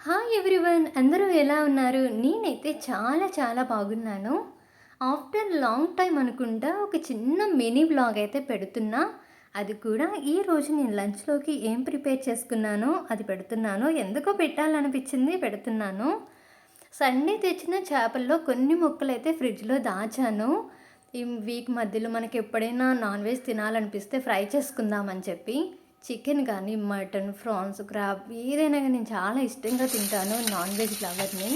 Hi everyone, అందరూ ఎలా ఉన్నారు? నేనైతే చాలా చాలా బాగున్నాను. ఆఫ్టర్ లాంగ్ టైం అనుకుంటా ఒక చిన్న మినీ వ్లాగ్ అయితే పెడుతున్నా. అది కూడా ఈరోజు నేను లంచ్లోకి ఏం ప్రిపేర్ చేసుకున్నానో అది పెడుతున్నాను. ఎందుకో పెట్టాలనిపించింది, పెడుతున్నాను. సండే తెచ్చిన చేపల్లో కొన్ని ముక్కలైతే ఫ్రిడ్జ్లో దాచాను. ఈ వీక్ మధ్యలో మనకి ఎప్పుడైనా నాన్ వెజ్ తినాలనిపిస్తే ఫ్రై చేసుకుందామని చెప్పి. చికెన్ కానీ, మటన్, ఫ్రాన్స్, క్రాబ్ ఏదైనా కానీ నేను చాలా ఇష్టంగా తింటాను. Non veg లవర్ని.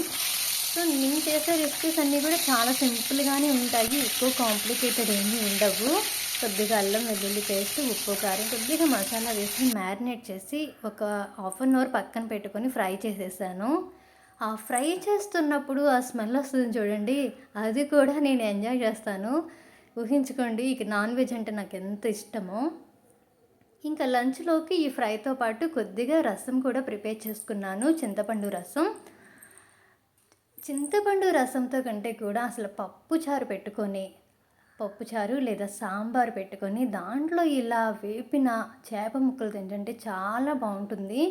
సో నేను చేసే రెసిపీస్ అన్నీ కూడా చాలా సింపుల్గానే ఉంటాయి. ఎక్కువ కాంప్లికేటెడ్ ఏమీ ఉండవు. కొద్దిగా అల్లం వెల్లుల్లి పేస్ట్, ఉప్పు, కారం, కొద్దిగా మసాలా వేసి మ్యారినేట్ చేసి ఒక హాఫ్ అన్ అవర్ పక్కన పెట్టుకొని ఫ్రై చేసేసాను. ఆ ఫ్రై చేస్తున్నప్పుడు ఆ స్మెల్ వస్తుంది చూడండి, అది కూడా నేను ఎంజాయ్ చేస్తాను. ఊహించుకోండి, ఇక నాన్ వెజ్ అంటే నాకు ఎంత ఇష్టమో. ఇంకా లంచ్లోకి ఈ ఫ్రైతో పాటు కొద్దిగా రసం కూడా ప్రిపేర్ చేసుకున్నాను. చింతపండు రసంతో కంటే కూడా అసలు పప్పుచారు లేదా సాంబార్ పెట్టుకొని దాంట్లో ఇలా వేపిన చేప ముక్కలు తింటుంటే చాలా బాగుంటుంది.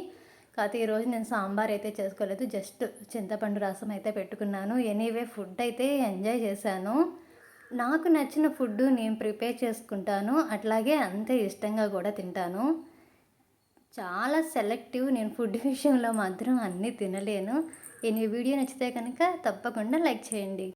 కాకపోతే ఈరోజు నేను సాంబార్ అయితే చేసుకోలేదు, జస్ట్ చింతపండు రసం అయితే పెట్టుకున్నాను. ఎనీవే ఫుడ్ అయితే ఎంజాయ్ చేశాను. నాకు నచ్చిన ఫుడ్డు నేను ప్రిపేర్ చేసుకుంటాను, అట్లాగే అంతే ఇష్టంగా కూడా తింటాను. చాలా సెలెక్టివ్ నేను ఫుడ్ విషయంలో మాత్రం అన్నీ తినలేను. ఈ వీడియో నచ్చితే కనుక తప్పకుండా లైక్ చేయండి.